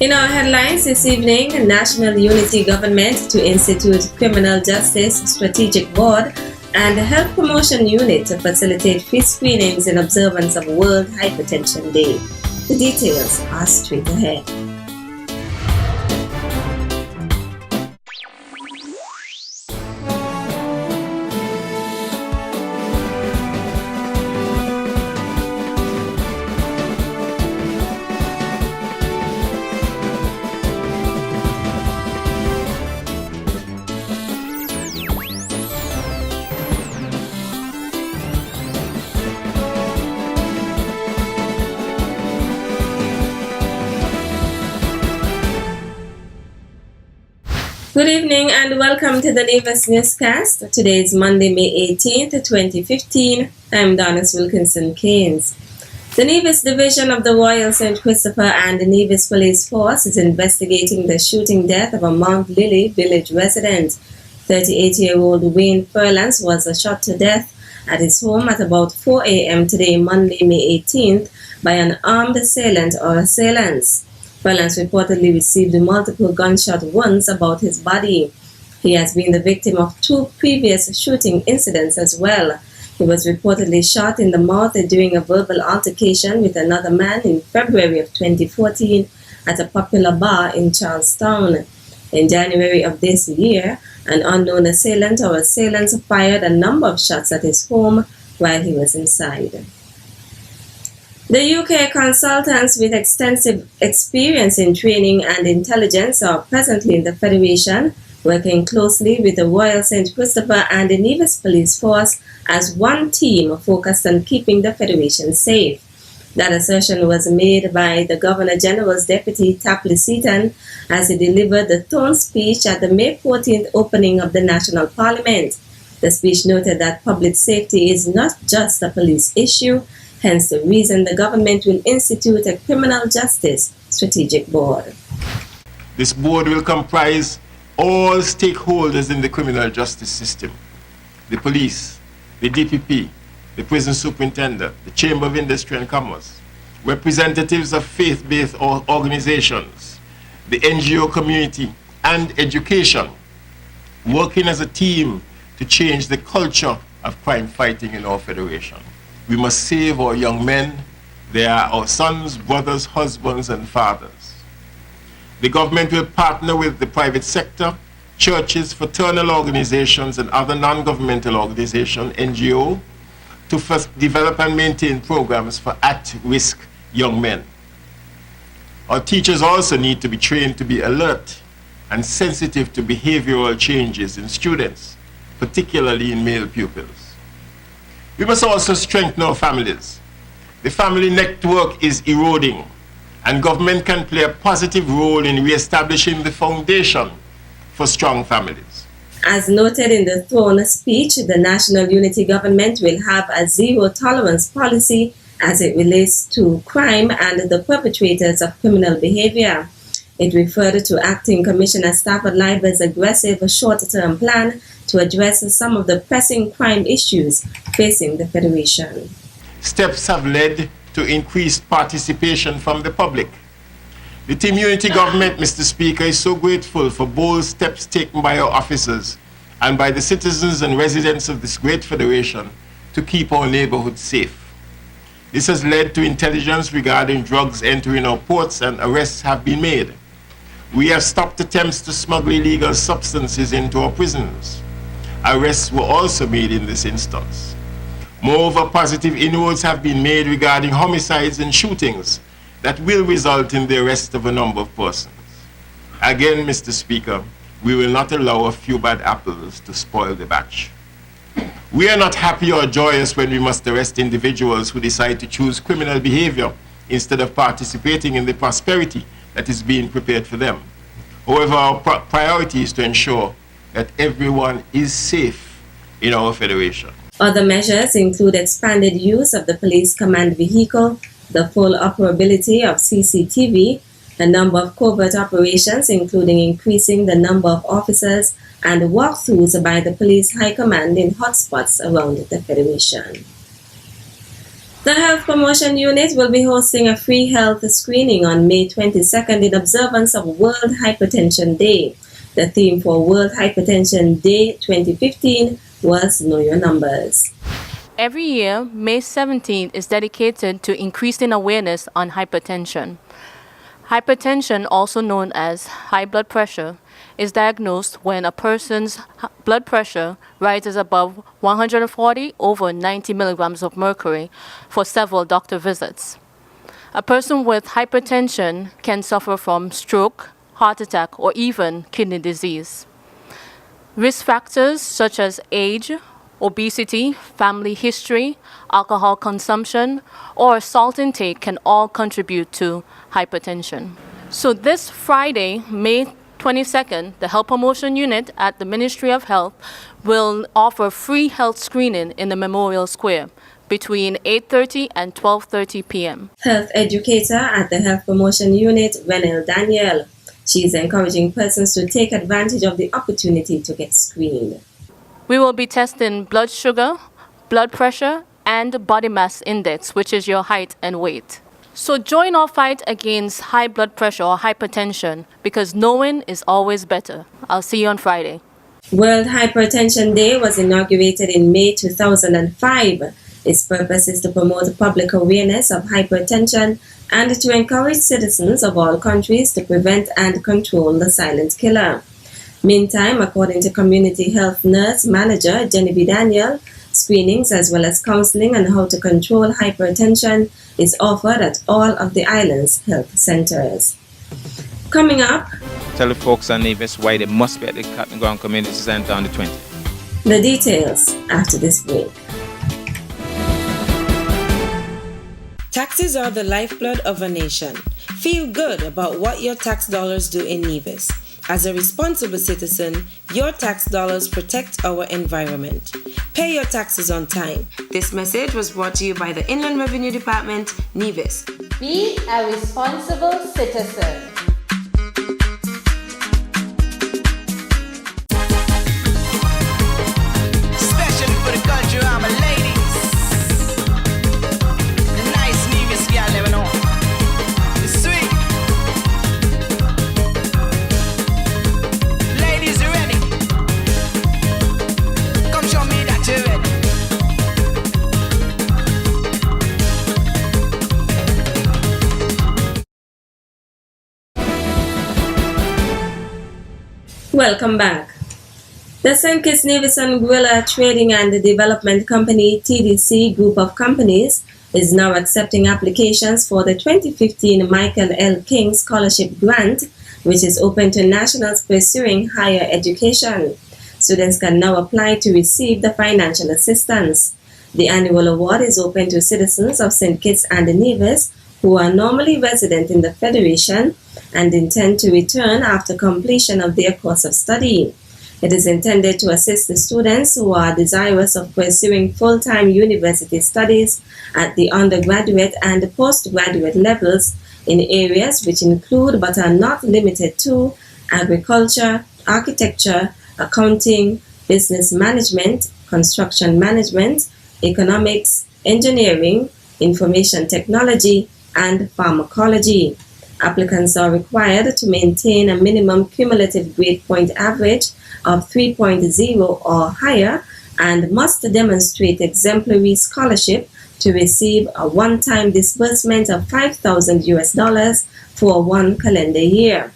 In our headlines this evening, National Unity Government to institute Criminal Justice Strategic Board and Health Promotion Unit to facilitate free screenings in observance of World Hypertension Day. The details are straight ahead. Good evening and welcome to the Nevis Newscast. Today is Monday, May 18th, 2015. I'm Donis Wilkinson Keynes. The Nevis Division of the Royal St. Christopher and the Nevis Police Force is investigating the shooting death of a Mount Lily village resident. 38-year-old Wayne Furlance was shot to death at his home at about 4 a.m. today, Monday, May 18th, by an armed assailant or assailants. Furlance reportedly received multiple gunshot wounds about his body. He has been the victim of 2 previous shooting incidents as well. He was reportedly shot in the mouth during a verbal altercation with another man in February of 2014 at a popular bar in Charlestown. In January of this year, an unknown assailant or assailants fired a number of shots at his home while he was inside. The UK consultants with extensive experience in training and intelligence are presently in the Federation, working closely with the Royal St. Christopher and the Nevis Police Force as one team focused on keeping the Federation safe. That assertion was made by the Governor-General's Deputy Tapley Seaton as he delivered the throne speech at the May 14th opening of the National Parliament. The speech noted that public safety is not just a police issue, hence the reason the government will institute a Criminal Justice Strategic Board. This board will comprise all stakeholders in the criminal justice system: the police, the DPP, the prison superintendent, the Chamber of Industry and Commerce, representatives of faith-based organizations, the NGO community, and education, working as a team to change the culture of crime fighting in our federation. We must save our young men. They are our sons, brothers, husbands, and fathers. The government will partner with the private sector, churches, fraternal organizations, and other non-governmental organizations, NGO, to first develop and maintain programs for at-risk young men. Our teachers also need to be trained to be alert and sensitive to behavioral changes in students, particularly in male pupils. We must also strengthen our families. The family network is eroding, and government can play a positive role in re-establishing the foundation for strong families. As noted in the throne speech, the National Unity Government will have a zero-tolerance policy as it relates to crime and the perpetrators of criminal behavior. It referred to Acting Commissioner Stafford Leiber's aggressive short-term plan to address some of the pressing crime issues facing the Federation. Steps have led to increased participation from the public. The Team Unity government, Mr. Speaker, is so grateful for bold steps taken by our officers and by the citizens and residents of this great federation to keep our neighborhoods safe. This has led to intelligence regarding drugs entering our ports, and arrests have been made. We have stopped attempts to smuggle illegal substances into our prisons. Arrests were also made in this instance. Moreover, positive inroads have been made regarding homicides and shootings that will result in the arrest of a number of persons. Again, Mr. Speaker, we will not allow a few bad apples to spoil the batch. We are not happy or joyous when we must arrest individuals who decide to choose criminal behavior instead of participating in the prosperity that is being prepared for them. However, our priority is to ensure that everyone is safe in our federation. Other measures include expanded use of the police command vehicle, the full operability of CCTV, a number of covert operations, including increasing the number of officers and walkthroughs by the police high command in hotspots around the Federation. The Health Promotion Unit will be hosting a free health screening on May 22nd in observance of World Hypertension Day. The theme for World Hypertension Day 2015 was Know Your Numbers. Every year, May 17th is dedicated to increasing awareness on hypertension. Hypertension, also known as high blood pressure, is diagnosed when a person's blood pressure rises above 140 over 90 milligrams of mercury for several doctor visits. A person with hypertension can suffer from stroke, heart attack, or even kidney disease. Risk factors such as age, obesity, family history, alcohol consumption, or salt intake can all contribute to hypertension. So this Friday, May 22nd, the Health Promotion Unit at the Ministry of Health will offer free health screening in the Memorial Square between 8:30 and 12:30 p.m. Health educator at the Health Promotion Unit, Renelle Daniel. She is encouraging persons to take advantage of the opportunity to get screened. We will be testing blood sugar, blood pressure, and body mass index, which is your height and weight. So join our fight against high blood pressure or hypertension, because knowing is always better. I'll see you on Friday. World Hypertension Day was inaugurated in May 2005. Its purpose is to promote public awareness of hypertension and to encourage citizens of all countries to prevent and control the silent killer. Meantime, according to community health nurse manager Nevis Daniel, screenings as well as counseling on how to control hypertension is offered at all of the island's health centers. Coming up, tell the folks on Nevis why they must be at the Cotton Ground Community Center on the 20th. The details after this break. Taxes are the lifeblood of a nation. Feel good about what your tax dollars do in Nevis. As a responsible citizen, your tax dollars protect our environment. Pay your taxes on time. This message was brought to you by the Inland Revenue Department, Nevis. Be a responsible citizen. Especially for the country, I'm a ladies. The nice Nevis girl living on. It's sweet. Ladies, you ready? Come show me that you're ready. Welcome back. The St. Kitts Nevis and Guerrilla Trading and Development Company TDC group of companies is now accepting applications for the 2015 Michael L. King Scholarship Grant, which is open to nationals pursuing higher education. Students can now apply to receive the financial assistance. The annual award is open to citizens of St. Kitts and Nevis who are normally resident in the Federation and intend to return after completion of their course of study. It is intended to assist the students who are desirous of pursuing full-time university studies at the undergraduate and postgraduate levels in areas which include but are not limited to agriculture, architecture, accounting, business management, construction management, economics, engineering, information technology, and pharmacology. Applicants are required to maintain a minimum cumulative grade point average of 3.0 or higher and must demonstrate exemplary scholarship to receive a one-time disbursement of $5,000 for 1 calendar year.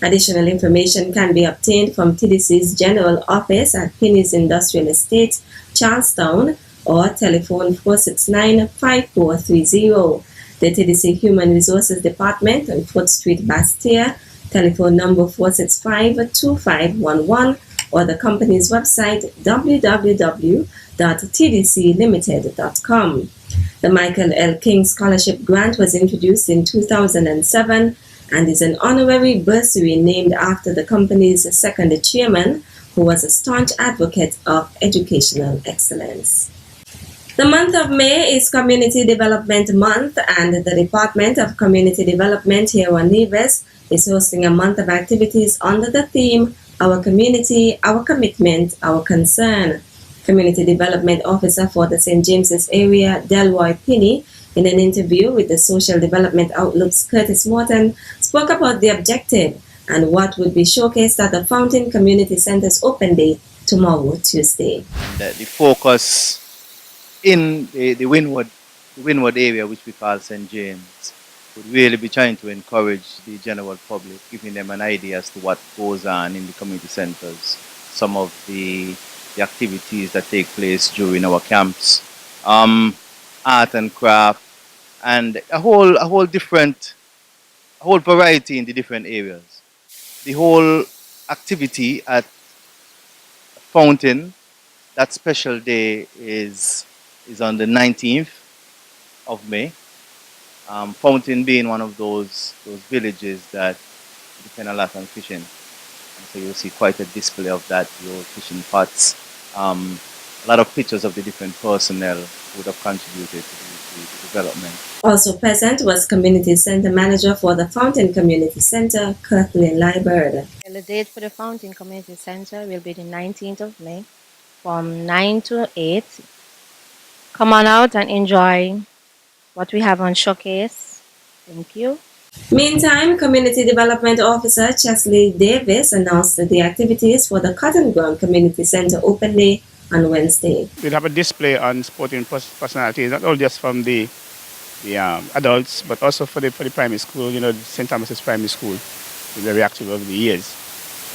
Additional information can be obtained from TDC's General Office at Penny's Industrial Estate, Charlestown, or telephone 469-5430. The TDC Human Resources Department on 4th Street, Bastia, telephone number 465-2511, or the company's website www.tdclimited.com. The Michael L. King Scholarship Grant was introduced in 2007 and is an honorary bursary named after the company's second chairman, who was a staunch advocate of educational excellence. The month of May is Community Development Month, and the Department of Community Development here on Nevis is hosting a month of activities under the theme, Our Community, Our Commitment, Our Concern. Community Development Officer for the St. James's area, Delroy Pinney, in an interview with the Social Development Outlook's Curtis Morton, spoke about the objective and what would be showcased at the Fountain Community Center's Open Day tomorrow, Tuesday. The focus in the Windward area, which we call St. James, would really be trying to encourage the general public, giving them an idea as to what goes on in the community centers, some of the activities that take place during our camps, art and craft, and a whole variety in the different areas. The whole activity at Fountain, that special day is on the 19th of May. Fountain being one of those villages that depend a lot on fishing. And so you'll see quite a display of that, your fishing pots, a lot of pictures of the different personnel who would have contributed to the development. Also present was Community Center Manager for the Fountain Community Center, Kathleen Liebert. The date for the Fountain Community Center will be the 19th of May from 9 to 8. Come on out and enjoy what we have on showcase. Thank you. Meantime, Community Development Officer Chesley Davis announced the activities for the Cotton Ground Community Center Open Day on Wednesday. We'll have a display on sporting personalities, not only just from the adults, but also for the primary school. You know, St. Thomas's Primary School is very active over the years.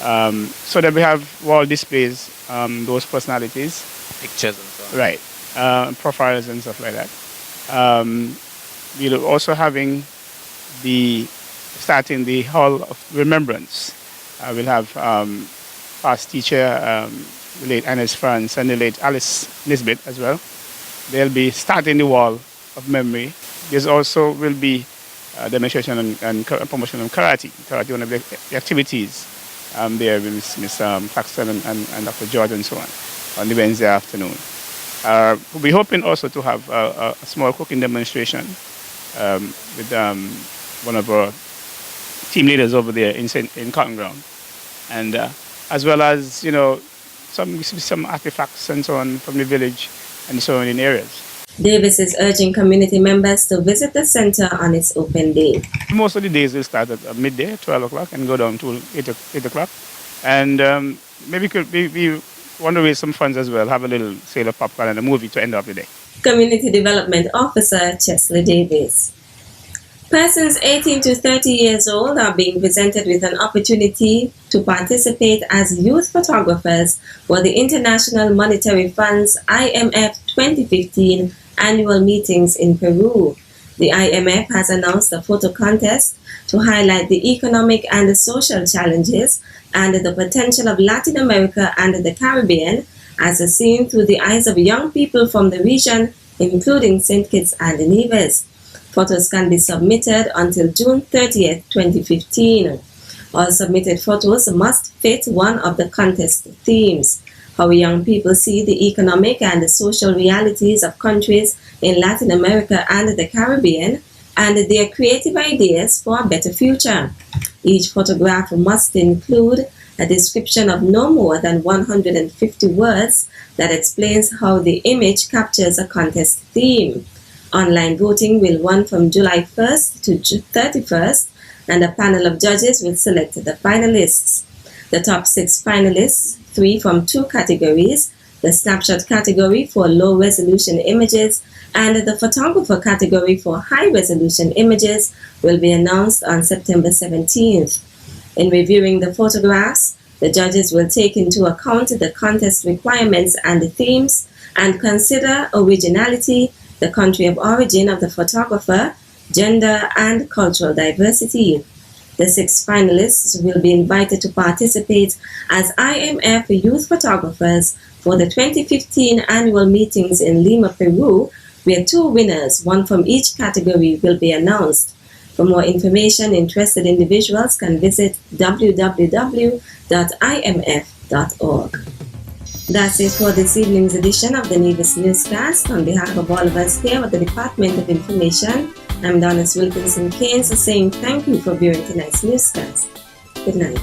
So that we have wall displays, those personalities. Pictures and so on. Right. Profiles and stuff like that. We're also starting the Hall of Remembrance. We'll have past teacher, the late Ines France, and the late Alice Nisbet as well. They'll be starting the Wall of Memory. There's also will be demonstration and promotion of karate. Karate, one of the activities there with Ms. Paxton and Dr. George and so on the Wednesday afternoon. We're hoping also to have a small cooking demonstration with one of our team leaders over there in Cotton Ground, and as well as some artifacts and so on from the village and the surrounding areas. Davis is urging community members to visit the center on its open day. Most of the days will start at midday, 12 o'clock, and go down to 8 o'clock. And maybe we want to raise some funds as well, have a little sale of popcorn and a movie to end up the day. Community Development Officer Chesley Davis. Persons 18 to 30 years old are being presented with an opportunity to participate as youth photographers for the International Monetary Fund's IMF 2015 annual meetings in Peru. The IMF has announced a photo contest to highlight the economic and the social challenges and the potential of Latin America and the Caribbean as seen through the eyes of young people from the region, including St. Kitts and Nevis. Photos can be submitted until June 30th, 2015. All submitted photos must fit one of the contest themes: how young people see the economic and the social realities of countries in Latin America and the Caribbean, and their creative ideas for a better future. Each photograph must include a description of no more than 150 words that explains how the image captures a contest theme. Online voting will run from July 1st to 31st, and a panel of judges will select the finalists. The top 6 finalists, 3 from 2 categories, the snapshot category for low-resolution images and the photographer category for high-resolution images, will be announced on September 17th. In reviewing the photographs, the judges will take into account the contest requirements and the themes and consider originality, the country of origin of the photographer, gender, and cultural diversity. The 6 finalists will be invited to participate as IMF youth photographers for the 2015 annual meetings in Lima, Peru, where 2 winners, one from each category, will be announced. For more information, interested individuals can visit www.imf.org. That's it for this evening's edition of the Nevis Newscast. On behalf of all of us here at the Department of Information, I'm Donis Wilkinson Keynes saying thank you for viewing tonight's newscast. Good night.